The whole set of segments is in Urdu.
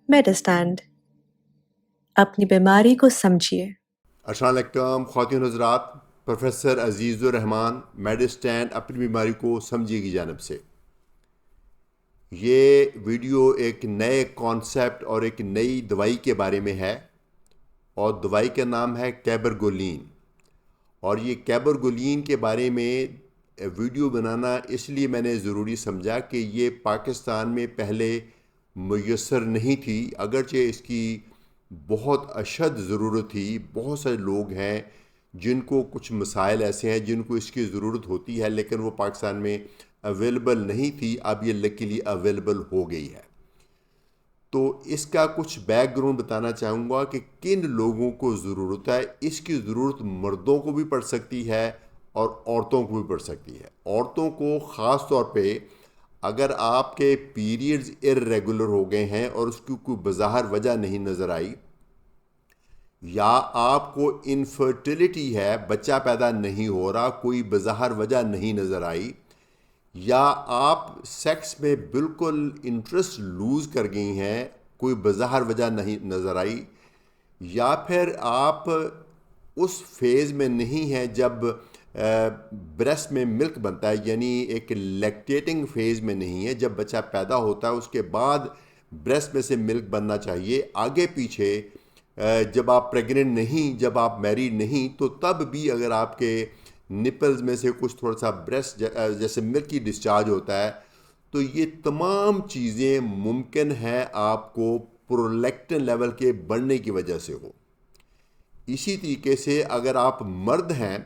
میڈسٹینڈ اپنی بیماری کو سمجھیے۔ السلام علیکم خواتین حضرات، پروفیسر عزیز الرحمان میڈسٹینڈ اپنی بیماری کو سمجھیے کی جانب سے یہ ویڈیو ایک نئے کانسیپٹ اور ایک نئی دوائی کے بارے میں ہے، اور دوائی کا نام ہے کیبرگولین۔ اور یہ کیبرگولین کے بارے میں ویڈیو بنانا اس لیے میں نے ضروری سمجھا کہ یہ پاکستان میں پہلے میسر نہیں تھی، اگرچہ اس کی بہت اشد ضرورت تھی۔ بہت سارے لوگ ہیں جن کو کچھ مسائل ایسے ہیں جن کو اس کی ضرورت ہوتی ہے، لیکن وہ پاکستان میں اویلیبل نہیں تھی۔ اب یہ لکیلی اویلیبل ہو گئی ہے۔ تو اس کا کچھ بیک گراؤنڈ بتانا چاہوں گا کہ کن لوگوں کو ضرورت ہے۔ اس کی ضرورت مردوں کو بھی پڑ سکتی ہے اور عورتوں کو بھی پڑ سکتی ہے۔ عورتوں کو خاص طور پہ اگر آپ کے پیریڈز ارریگولر ہو گئے ہیں اور اس کی کوئی بظاہر وجہ نہیں نظر آئی، یا آپ کو انفرٹیلٹی ہے، بچہ پیدا نہیں ہو رہا، کوئی بظاہر وجہ نہیں نظر آئی، یا آپ سیکس میں بالکل انٹرسٹ لوز کر گئی ہیں، کوئی بظاہر وجہ نہیں نظر آئی، یا پھر آپ اس فیز میں نہیں ہیں جب بریسٹ میں ملک بنتا ہے، یعنی ایک لیکٹیٹنگ فیز میں نہیں ہے، جب بچہ پیدا ہوتا ہے اس کے بعد بریسٹ میں سے ملک بننا چاہیے، آگے پیچھے جب آپ پریگننٹ نہیں، جب آپ میریڈ نہیں، تو تب بھی اگر آپ کے نپلز میں سے کچھ تھوڑا سا بریسٹ جیسے ملک کی ڈسچارج ہوتا ہے، تو یہ تمام چیزیں ممکن ہیں آپ کو پرولیکٹن لیول کے بڑھنے کی وجہ سے ہو۔ اسی طریقے سے اگر آپ مرد ہیں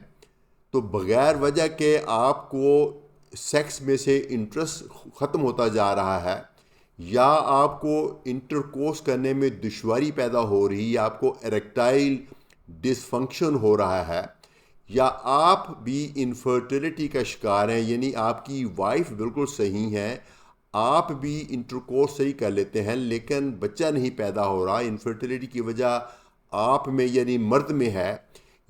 تو بغیر وجہ کے آپ کو سیکس میں سے انٹرسٹ ختم ہوتا جا رہا ہے، یا آپ کو انٹرکورس کرنے میں دشواری پیدا ہو رہی، یا آپ کو ایریکٹائل ڈس فنکشن ہو رہا ہے، یا آپ بھی انفرٹیلٹی کا شکار ہیں، یعنی آپ کی وائف بالکل صحیح ہے، آپ بھی انٹرکورس صحیح کر لیتے ہیں لیکن بچہ نہیں پیدا ہو رہا، انفرٹیلٹی کی وجہ آپ میں یعنی مرد میں ہے،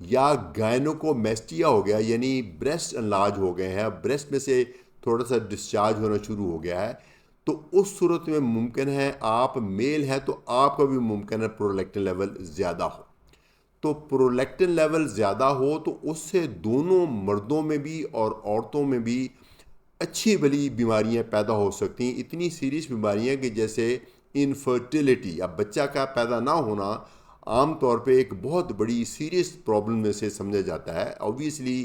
یا گائنوکومیسٹیا ہو گیا یعنی بریسٹ انلارج ہو گئے ہیں، بریسٹ میں سے تھوڑا سا ڈسچارج ہونا شروع ہو گیا ہے، تو اس صورت میں ممکن ہے آپ میل ہیں تو آپ کا بھی ممکن ہے پرولیکٹن لیول زیادہ ہو۔ تو پرولیکٹن لیول زیادہ ہو تو اس سے دونوں مردوں میں بھی اور عورتوں میں بھی اچھی بلی بیماریاں پیدا ہو سکتی ہیں، اتنی سیریس بیماریاں کہ جیسے انفرٹیلٹی، اب بچہ کا پیدا نہ ہونا عام طور پہ ایک بہت بڑی سیریس پرابلم میں سے سمجھا جاتا ہے۔ اوبویسلی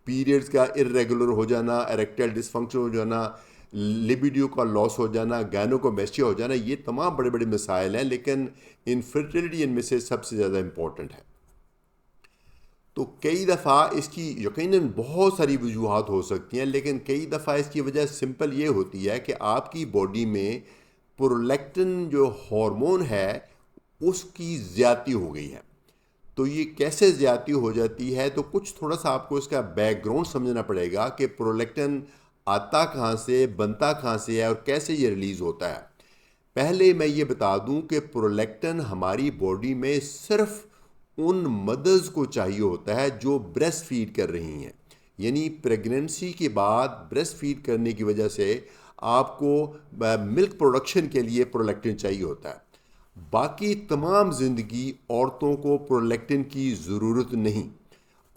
پیریڈز کا ارریگولر ہو جانا، اریکٹائل ڈس فنکشن ہو جانا، لیبیڈیو کا لاس ہو جانا، گائنوکومیسٹیا ہو جانا، یہ تمام بڑے بڑے مسائل ہیں، لیکن انفرٹیلٹی ان میں سے سب سے زیادہ امپورٹنٹ ہے۔ تو کئی دفعہ اس کی یقیناً بہت ساری وجوہات ہو سکتی ہیں، لیکن کئی دفعہ اس کی وجہ سمپل یہ ہوتی ہے کہ آپ کی باڈی میں پرولیکٹن جو ہارمون ہے اس کی زیادتی ہو گئی ہے۔ تو یہ کیسے زیادتی ہو جاتی ہے، تو کچھ تھوڑا سا آپ کو اس کا بیک گراؤنڈ سمجھنا پڑے گا کہ پرولیکٹن آتا کہاں سے، بنتا کہاں سے ہے، اور کیسے یہ ریلیز ہوتا ہے۔ پہلے میں یہ بتا دوں کہ پرولیکٹن ہماری باڈی میں صرف ان مدرز کو چاہیے ہوتا ہے جو بریسٹ فیڈ کر رہی ہیں، یعنی پریگننسی کے بعد بریسٹ فیڈ کرنے کی وجہ سے آپ کو ملک پروڈکشن کے لیے پرولیکٹن چاہیے ہوتا ہے۔ باقی تمام زندگی عورتوں کو پرولیکٹن کی ضرورت نہیں،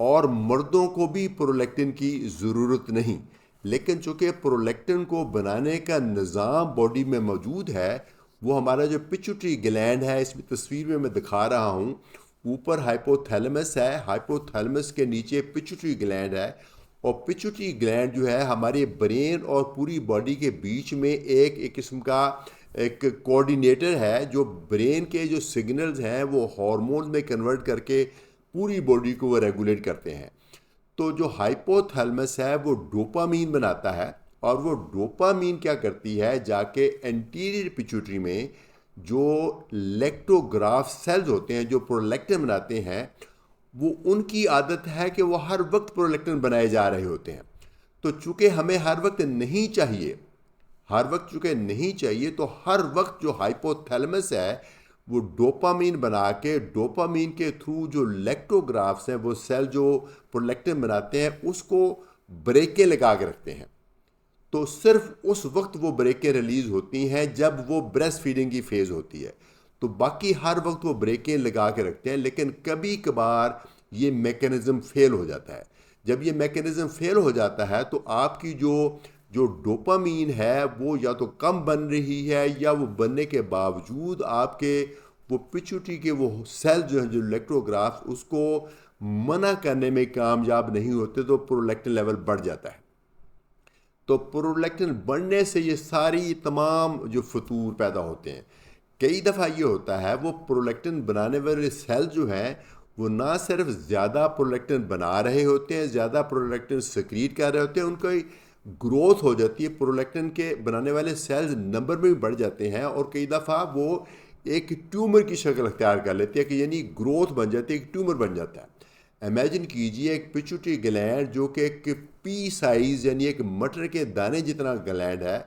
اور مردوں کو بھی پرولیکٹن کی ضرورت نہیں، لیکن چونکہ پرولیکٹن کو بنانے کا نظام باڈی میں موجود ہے، وہ ہمارا جو پچوٹری گلینڈ ہے، اس میں تصویر میں دکھا رہا ہوں، اوپر ہائپوتھیلمس ہے، ہائپوتھیلمس کے نیچے پچوٹری گلینڈ ہے، اور پچوٹری گلینڈ جو ہے ہمارے برین اور پوری باڈی کے بیچ میں ایک قسم کا ایک کوآرڈینیٹر ہے، جو برین کے جو سگنلز ہیں وہ ہارمونز میں کنورٹ کر کے پوری باڈی کو وہ ریگولیٹ کرتے ہیں۔ تو جو ہائپوتھیلمس ہے وہ ڈوپامین بناتا ہے، اور وہ ڈوپامین کیا کرتی ہے، جا کے انٹیریئر پیچوٹری میں جو لیکٹوگراف سیلز ہوتے ہیں جو پرولیکٹن بناتے ہیں، وہ ان کی عادت ہے کہ وہ ہر وقت پرولیکٹن بنائے جا رہے ہوتے ہیں۔ تو چونکہ ہمیں ہر وقت نہیں چاہیے، چونکہ نہیں چاہیے، تو ہر وقت جو ہائپوتھیلمس ہے وہ ڈوپامین بنا کے، ڈوپامین کے تھرو جو لیکٹوگرافس ہیں، وہ سیل جو پرولیکٹن بناتے ہیں، اس کو بریکیں لگا کے رکھتے ہیں۔ تو صرف اس وقت وہ بریکیں ریلیز ہوتی ہیں جب وہ بریسٹ فیڈنگ کی فیز ہوتی ہے۔ تو باقی ہر وقت وہ بریکیں لگا کے رکھتے ہیں، لیکن کبھی کبھار یہ میکینزم فیل ہو جاتا ہے۔ جب یہ میکینزم فیل ہو جاتا ہے تو آپ کی جو ڈوپامین ہے وہ یا تو کم بن رہی ہے، یا وہ بننے کے باوجود آپ کے وہ پچوٹری کے وہ سیل جو ہیں، جو الیکٹروگراف، اس کو منع کرنے میں کامیاب نہیں ہوتے، تو پرولیکٹن لیول بڑھ جاتا ہے۔ تو پرولیکٹن بڑھنے سے یہ ساری تمام جو فطور پیدا ہوتے ہیں۔ کئی دفعہ یہ ہوتا ہے وہ پرولیکٹن بنانے والے سیل جو ہیں وہ نہ صرف زیادہ پرولیکٹن بنا رہے ہوتے ہیں، زیادہ پرولیکٹن سیکریٹ کر رہے ہوتے ہیں، ان کی گروتھ ہو جاتی ہے، پرولیکٹن کے بنانے والے سیلز نمبر میں بھی بڑھ جاتے ہیں، اور کئی دفعہ وہ ایک ٹیومر کی شکل اختیار کر لیتے ہیں، کہ یعنی گروتھ بن جاتی ہے، ایک ٹیومر بن جاتا ہے۔ امیجن کیجئے ایک پچوٹری گلینڈ جو کہ ایک پی سائز یعنی ایک مٹر کے دانے جتنا گلینڈ ہے،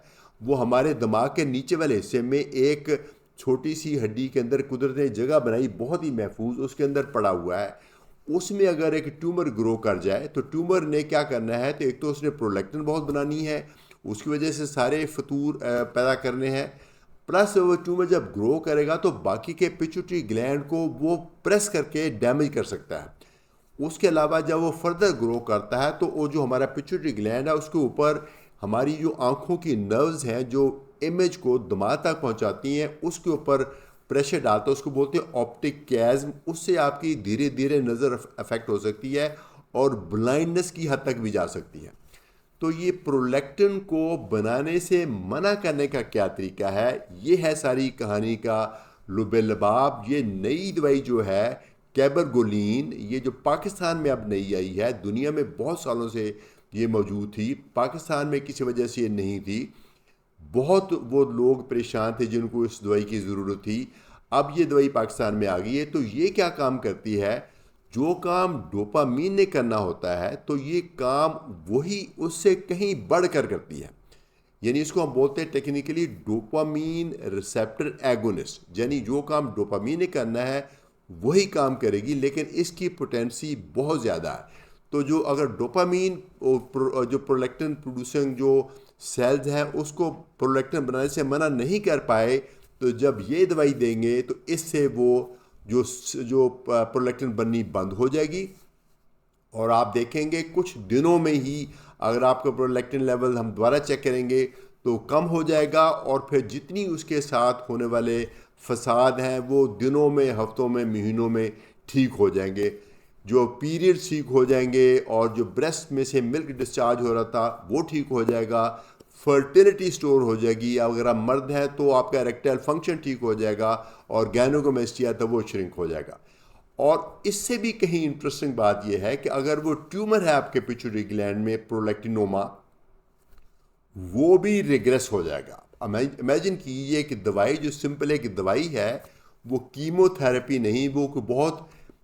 وہ ہمارے دماغ کے نیچے والے حصے میں ایک چھوٹی سی ہڈی کے اندر قدرت نے جگہ بنائی، بہت ہی محفوظ، اس کے اندر پڑا ہوا ہے۔ اس میں اگر ایک ٹیومر گرو کر جائے تو ٹیومر نے کیا کرنا ہے، تو ایک تو اس نے پرولیکٹن بہت بنانی ہے، اس کی وجہ سے سارے فطور پیدا کرنے ہیں، پلس وہ ٹیومر جب گرو کرے گا تو باقی کے پچوٹری گلینڈ کو وہ پریس کر کے ڈیمیج کر سکتا ہے۔ اس کے علاوہ جب وہ فردر گرو کرتا ہے تو وہ جو ہمارا پچوٹری گلینڈ ہے اس کے اوپر ہماری جو آنکھوں کی نروز ہیں جو امیج کو دماغ تک پہنچاتی ہیں، اس کے اوپر پریشر ڈالتا ہے، اس کو بولتے ہیں آپٹک کیزم۔ اس سے آپ کی دھیرے دھیرے نظر افیکٹ ہو سکتی ہے اور بلائنڈنس کی حد تک بھی جا سکتی ہے۔ تو یہ پرولیکٹن کو بنانے سے منع کرنے کا کیا طریقہ ہے، یہ ہے ساری کہانی کا لب لباب۔ یہ نئی دوائی جو ہے کیبرگولین، یہ جو پاکستان میں اب نئی آئی ہے، دنیا میں بہت سالوں سے یہ موجود تھی، پاکستان میں کسی وجہ سے یہ نہیں تھی، بہت وہ لوگ پریشان تھے جن کو اس دوائی کی ضرورت تھی۔ اب یہ دوائی پاکستان میں آ گئی ہے۔ تو یہ کیا کام کرتی ہے، جو کام ڈوپامین نے کرنا ہوتا ہے تو یہ کام وہی اس سے کہیں بڑھ کر کرتی ہے، یعنی اس کو ہم بولتے ہیں ٹیکنیکلی ڈوپامین ریسیپٹر ایگونسٹ، یعنی جو کام ڈوپامین نے کرنا ہے وہی کام کرے گی، لیکن اس کی پوٹینسی بہت زیادہ ہے۔ تو جو اگر ڈوپامین جو پرولیکٹن پروڈیوسنگ جو سیلز ہیں اس کو پرولیکٹن بنانے سے منع نہیں کر پائے، تو جب یہ دوائی دیں گے تو اس سے وہ جو پرولیکٹن بننی بند ہو جائے گی، اور آپ دیکھیں گے کچھ دنوں میں ہی اگر آپ کا پرولیکٹن لیول ہم دوبارہ چیک کریں گے تو کم ہو جائے گا، اور پھر جتنی اس کے ساتھ ہونے والے فساد ہیں وہ دنوں میں، ہفتوں میں، مہینوں میں ٹھیک ہو جائیں گے۔ جو پیریڈ ٹھیک ہو جائیں گے، اور جو بریسٹ میں سے ملک ڈسچارج ہو رہا تھا وہ ٹھیک ہو جائے گا، فرٹیلیٹی سٹور ہو جائے گی، اگر آپ مرد ہیں تو آپ کا اریکٹائل فنکشن ٹھیک ہو جائے گا، اور گائنوکومیسٹیا تو وہ شرنک ہو جائے گا۔ اور اس سے بھی کہیں انٹرسٹنگ بات یہ ہے کہ اگر وہ ٹیومر ہے آپ کے پچوٹری گلینڈ میں، پرولیکٹینوما، وہ بھی ریگریس ہو جائے گا۔ امیجن کیجئے کہ دوائی جو سمپل ایک دوائی ہے، وہ کیمو تھراپی نہیں، وہ کوئی بہت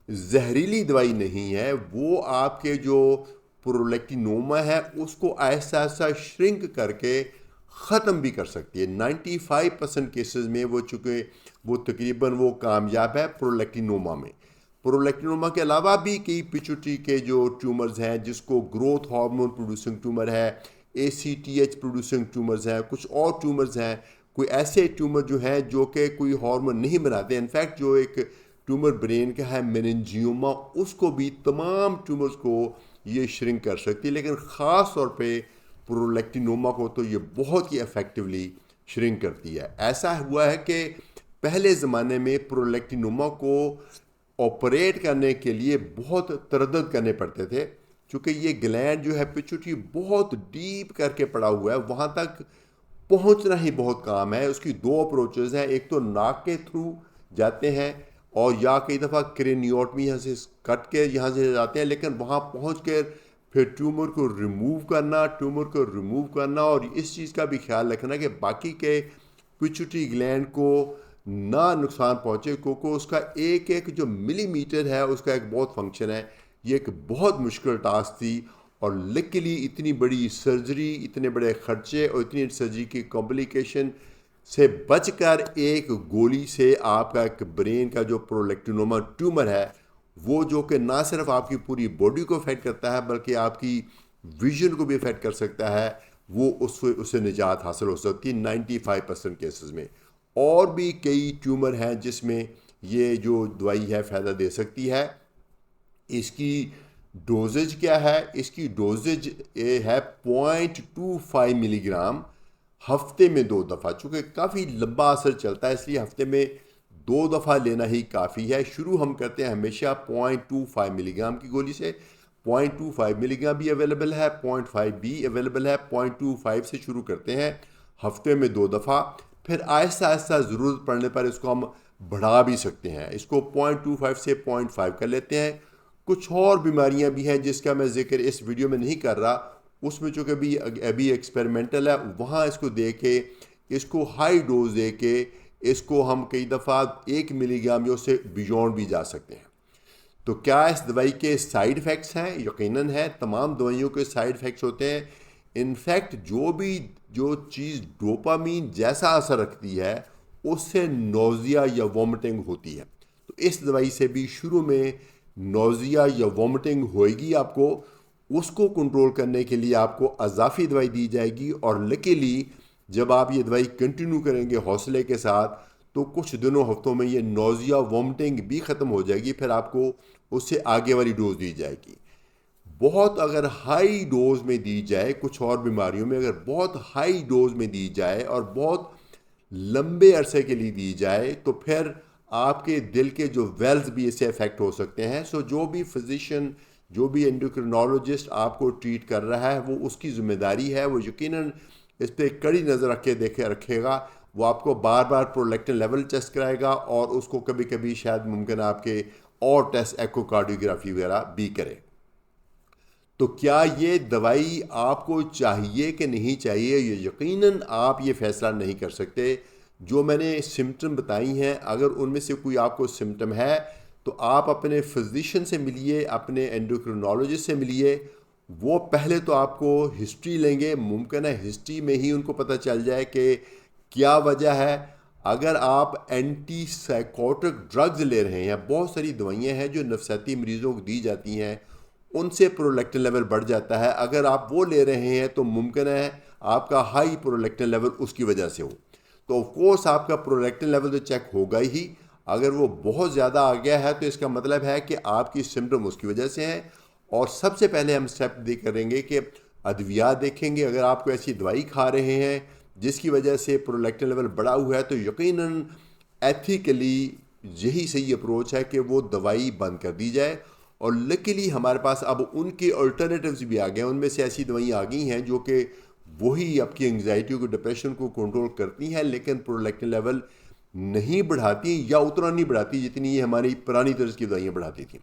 زہریلی دوائی نہیں ہے، وہ آپ کے جو پرولیکٹینوما ہے اس کو آہستہ آہستہ شرنک کر کے ختم بھی کر سکتی ہے۔ 95% کیسز میں وہ چونکہ وہ تقریباً وہ کامیاب ہے پرولیکٹینوما میں۔ پرولیکٹینوما کے علاوہ بھی کئی پچوٹری کے جو ٹیومرز ہیں، جس کو گروتھ ہارمون پروڈیوسنگ ٹیومر ہے، ACTH پروڈیوسنگ ٹیومرز ہیں، کچھ اور ٹیومرز ہیں، کوئی ایسے ٹیومر جو ہیں جو کہ کوئی ہارمون نہیں بناتے۔ انفیکٹ جو ایک ٹیومر برین کا ہے میننجیوما، اس کو بھی تمام ٹیومرز کو یہ شرنک کر سکتی ہے، لیکن خاص طور پہ پرولیکٹینوما کو تو یہ بہت ہی افیکٹولی شرنک کرتی ہے۔ ایسا ہوا ہے کہ پہلے زمانے میں پرولیکٹینوما کو آپریٹ کرنے کے لیے بہت تردد کرنے پڑتے تھے، چونکہ یہ گلینڈ جو ہے پچوٹری بہت ڈیپ کر کے پڑا ہوا ہے، وہاں تک پہنچنا ہی بہت کام ہے۔ اس کی دو اپروچز ہیں، ایک تو ناک کے تھرو جاتے ہیں، اور یا کئی دفعہ کرینیوٹمی یہاں سے کٹ کے یہاں سے جاتے ہیں، لیکن وہاں پہنچ کے پھر ٹیومر کو ریموو کرنا، اور اس چیز کا بھی خیال رکھنا کہ باقی کے پچوٹری گلینڈ کو نہ نقصان پہنچے، کیونکہ اس کا ایک ایک جو ملی میٹر ہے اس کا ایک بہت فنکشن ہے۔ یہ ایک بہت مشکل ٹاسک تھی، اور لکلی اتنی بڑی سرجری، اتنے بڑے خرچے اور اتنی سرجری کی کمپلیکیشن سے بچ کر ایک گولی سے آپ کا ایک برین کا جو پرولیکٹینوما ٹیومر ہے، وہ جو کہ نہ صرف آپ کی پوری باڈی کو افیکٹ کرتا ہے بلکہ آپ کی ویژن کو بھی افیکٹ کر سکتا ہے، وہ اس سے نجات حاصل ہو سکتی ہے 95% کیسز میں۔ اور بھی کئی ٹیومر ہیں جس میں یہ جو دوائی ہے فائدہ دے سکتی ہے۔ اس کی ڈوزج کیا ہے؟ اس کی ڈوزج ہے 0.25 ملی گرام ہفتے میں 2 دفعہ۔ چونکہ کافی لمبا اثر چلتا ہے اس لیے ہفتے میں 2 دفعہ لینا ہی کافی ہے۔ شروع ہم کرتے ہیں ہمیشہ 0.25 ملی گرام کی گولی سے۔ 0.25 ملی گرام بھی اویلیبل ہے، 0.5 بھی اویلیبل ہے۔ 0.25 سے شروع کرتے ہیں ہفتے میں 2 دفعہ، پھر آہستہ آہستہ ضرورت پڑنے پر اس کو ہم بڑھا بھی سکتے ہیں۔ اس کو 0.25 سے 0.5 کر لیتے ہیں۔ کچھ اور بیماریاں بھی ہیں جس کا میں ذکر اس ویڈیو میں نہیں کر رہا، اس میں چونکہ ابھی ایکسپیریمنٹل ہے، وہاں اس کو دے کے، اس کو ہائی ڈوز دے کے، اس کو ہم کئی دفعہ 1 ملی گرام یا اس سے بیونڈ بھی جا سکتے ہیں۔ تو کیا اس دوائی کے سائیڈ ایفیکٹس ہیں؟ یقیناً ہے، تمام دوائیوں کے سائیڈ ایفیکٹس ہوتے ہیں۔ انفیکٹ جو چیز ڈوپامین جیسا اثر رکھتی ہے اس سے نوزیا یا وومٹنگ ہوتی ہے۔ تو اس دوائی سے بھی شروع میں نوزیا یا وومٹنگ ہوئے گی آپ کو، اس کو کنٹرول کرنے کے لیے آپ کو اضافی دوائی دی جائے گی، اور لکیلی جب آپ یہ دوائی کنٹینیو کریں گے حوصلے کے ساتھ تو کچھ دنوں ہفتوں میں یہ نوزیا وومٹنگ بھی ختم ہو جائے گی، پھر آپ کو اس سے آگے والی ڈوز دی جائے گی۔ بہت اگر ہائی ڈوز میں دی جائے، کچھ اور بیماریوں میں اگر بہت ہائی ڈوز میں دی جائے اور بہت لمبے عرصے کے لیے دی جائے تو پھر آپ کے دل کے جو ویلز بھی اس سے افیکٹ ہو سکتے ہیں۔ سو جو بھی فزیشین، جو بھی انڈوکرینالوجسٹ آپ کو ٹریٹ کر رہا ہے، وہ اس کی ذمہ داری ہے، وہ یقیناً اس پہ کڑی نظر رکھے گا۔ وہ آپ کو بار بار پرولیکٹن لیول ٹیسٹ کرائے گا، اور اس کو کبھی کبھی شاید ممکن ہے آپ کے اور ٹیسٹ ایکو کارڈیوگرافی وغیرہ بھی کرے۔ تو کیا یہ دوائی آپ کو چاہیے کہ نہیں چاہیے؟ یہ یقیناً آپ یہ فیصلہ نہیں کر سکتے۔ جو میں نے سمٹم بتائی ہیں، اگر ان میں سے کوئی آپ کو سمٹم ہے تو آپ اپنے فزیشین سے ملیے، اپنے انڈوکرینالوجسٹ سے ملیے۔ وہ پہلے تو آپ کو ہسٹری لیں گے، ممکن ہے ہسٹری میں ہی ان کو پتہ چل جائے کہ کیا وجہ ہے۔ اگر آپ اینٹی سائیکوٹک ڈرگز لے رہے ہیں، بہت ساری دوائیاں ہیں جو نفسیاتی مریضوں کو دی جاتی ہیں، ان سے پرولیکٹن لیول بڑھ جاتا ہے۔ اگر آپ وہ لے رہے ہیں تو ممکن ہے آپ کا ہائی پرولیکٹن لیول اس کی وجہ سے ہو، تو آف کورس آپ کا پرولیکٹن لیول تو چیک ہوگا ہی۔ اگر وہ بہت زیادہ آ گیا ہے تو اس کا مطلب ہے کہ آپ کی سمٹم اس کی وجہ سے ہیں، اور سب سے پہلے ہم اسٹیپ کریں گے کہ ادویات دیکھیں گے۔ اگر آپ کو ایسی دوائی کھا رہے ہیں جس کی وجہ سے پرولیکٹن لیول بڑا ہوا ہے تو یقیناً ایتھیکلی یہی صحیح اپروچ ہے کہ وہ دوائی بند کر دی جائے۔ اور لکیلی ہمارے پاس اب ان کے الٹرنیٹیوز بھی آ گئے ہیں، ان میں سے ایسی دوائیاں آ گئی ہیں جو کہ وہی آپ کی انگزائٹی کو، ڈپریشن کو کنٹرول کرتی ہیں، لیکن پرولیکٹن لیول نہیں بڑھاتی یا اتنا نہیں بڑھاتی جتنی یہ ہماری پرانی طرز کی دوائیاں بڑھاتی تھیں۔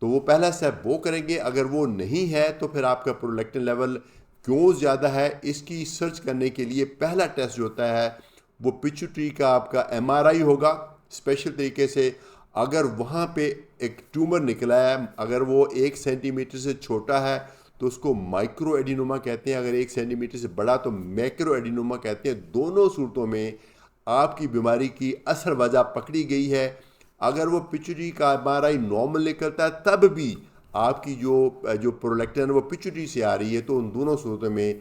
تو وہ پہلا اسٹیپ وہ کریں گے۔ اگر وہ نہیں ہے تو پھر آپ کا پرولیکٹن لیول کیوں زیادہ ہے، اس کی سرچ کرنے کے لیے پہلا ٹیسٹ جو ہوتا ہے وہ پیچوٹری کا آپ کا MRI ہوگا اسپیشل طریقے سے۔ اگر وہاں پہ ایک ٹیومر نکلا ہے، اگر وہ 1 سینٹی میٹر سے چھوٹا ہے تو اس کو مائکرو ایڈینوما کہتے ہیں، اگر 1 سینٹی میٹر سے بڑا تو میکرو ایڈینوما کہتے ہیں۔ دونوں صورتوں میں آپ کی بیماری کی اصل وجہ پکڑی گئی ہے۔ اگر وہ پیچوٹری کا MRI نارمل نکلتا ہے تب بھی آپ کی جو پرولیکٹن وہ پیچوٹری سے آ رہی ہے، تو ان دونوں صورتوں میں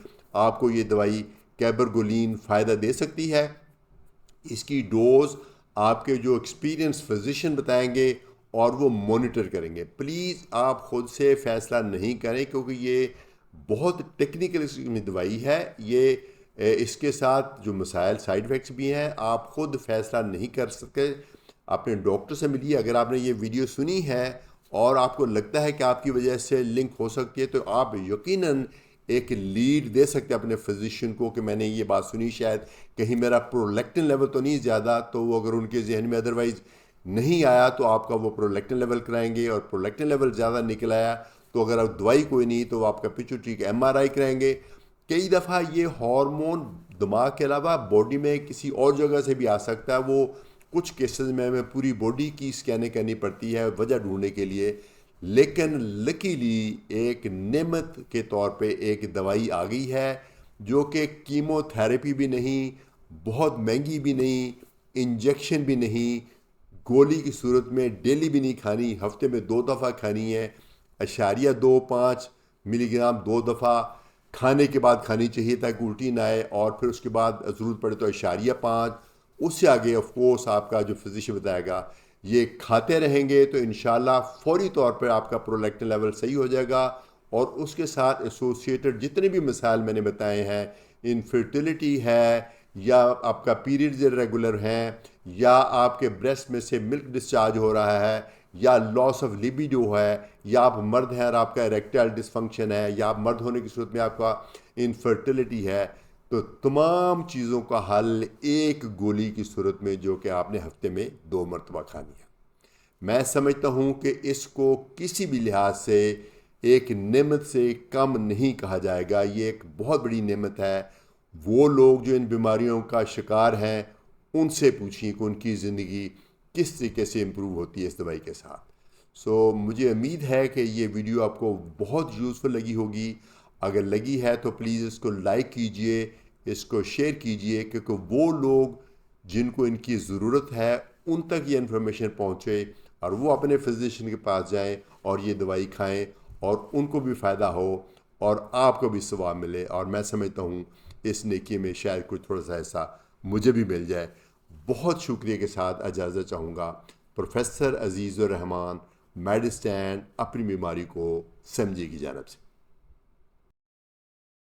آپ کو یہ دوائی کیبرگولین فائدہ دے سکتی ہے۔ اس کی ڈوز آپ کے جو ایکسپیرینس فزیشین بتائیں گے اور وہ مانیٹر کریں گے۔ پلیز آپ خود سے فیصلہ نہیں کریں، کیونکہ یہ بہت ٹیکنیکل قسم کی دوائی ہے۔ یہ اس کے ساتھ جو مسائل سائیڈ ایفیکٹس بھی ہیں، آپ خود فیصلہ نہیں کر سکتے۔ اپنے ڈاکٹر سے ملیے۔ اگر آپ نے یہ ویڈیو سنی ہے اور آپ کو لگتا ہے کہ آپ کی وجہ سے لنک ہو سکتی ہے تو آپ یقیناً ایک لیڈ دے سکتے اپنے فزیشین کو کہ میں نے یہ بات سنی، شاید کہیں میرا پرولیکٹن لیول تو نہیں زیادہ، تو وہ اگر ان کے ذہن میں ادروائز نہیں آیا تو آپ کا وہ پرولیکٹن لیول کرائیں گے، اور پرولیکٹن لیول زیادہ نکل آیا تو اگر آپ دوائی کوئی نہیں تو آپ کا پیچوٹری کا MRI کرائیں گے۔ کئی دفعہ یہ ہارمون دماغ کے علاوہ باڈی میں کسی اور جگہ سے بھی آ سکتا ہے۔ وہ کچھ کیسز میں ہمیں پوری باڈی کی اسکیننگ کرنی پڑتی ہے وجہ ڈھونڈنے کے لیے، لیکن لکیلی ایک نعمت کے طور پہ ایک دوائی آ گئی ہے جو کہ کیمو تھراپی بھی نہیں، بہت مہنگی بھی نہیں، انجیکشن بھی نہیں، گولی کی صورت میں ڈیلی بھی نہیں کھانی، ہفتے میں 2 دفعہ کھانی ہے۔ 0.25 ملی گرام 2 دفعہ کھانے کے بعد کھانی چاہیے تاکہ الٹی نہ آئے، اور پھر اس کے بعد ضرورت پڑے تو 0.5 اس سے آگے آف کورس آپ کا جو فزیشین بتائے گا. یہ کھاتے رہیں گے تو انشاءاللہ فوری طور پر آپ کا پرولیکٹن لیول صحیح ہو جائے گا. اور اس کے ساتھ ایسوسیٹڈ جتنے بھی مسائل میں نے بتائے ہیں, انفرٹیلیٹی ہے, یا آپ کا پیریڈز ریگولر ہیں, یا آپ کے بریسٹ میں سے ملک ڈسچارج ہو رہا ہے, یا لاس آف لیبیڈو ہے, یا آپ مرد ہیں اور آپ کا اریکٹائل ڈسفنکشن ہے, یا آپ مرد ہونے کی صورت میں آپ کا انفرٹیلیٹی ہے, تو تمام چیزوں کا حل ایک گولی کی صورت میں جو کہ آپ نے ہفتے میں 2 مرتبہ کھانی ہے. میں سمجھتا ہوں کہ اس کو کسی بھی لحاظ سے ایک نعمت سے کم نہیں کہا جائے گا. یہ ایک بہت بڑی نعمت ہے. وہ لوگ جو ان بیماریوں کا شکار ہیں ان سے پوچھیں کہ ان کی زندگی کس طریقے سے امپروو ہوتی ہے اس دوائی کے ساتھ. مجھے امید ہے کہ یہ ویڈیو آپ کو بہت یوزفل لگی ہوگی. اگر لگی ہے تو پلیز اس کو لائک کیجئے, اس کو شیئر کیجئے, کیونکہ وہ لوگ جن کو ان کی ضرورت ہے ان تک یہ انفارمیشن پہنچے اور وہ اپنے فزیشین کے پاس جائیں اور یہ دوائی کھائیں اور ان کو بھی فائدہ ہو اور آپ کو بھی ثواب ملے. اور میں سمجھتا ہوں اس نیکی میں شاید کچھ تھوڑا سا ایسا مجھے بھی مل جائے. بہت شکریہ کے ساتھ اجازت چاہوں گا. پروفیسر عزیز الرحمان, میڈ اسٹینڈ, اپنی بیماری کو سمجھے کی جانب سے.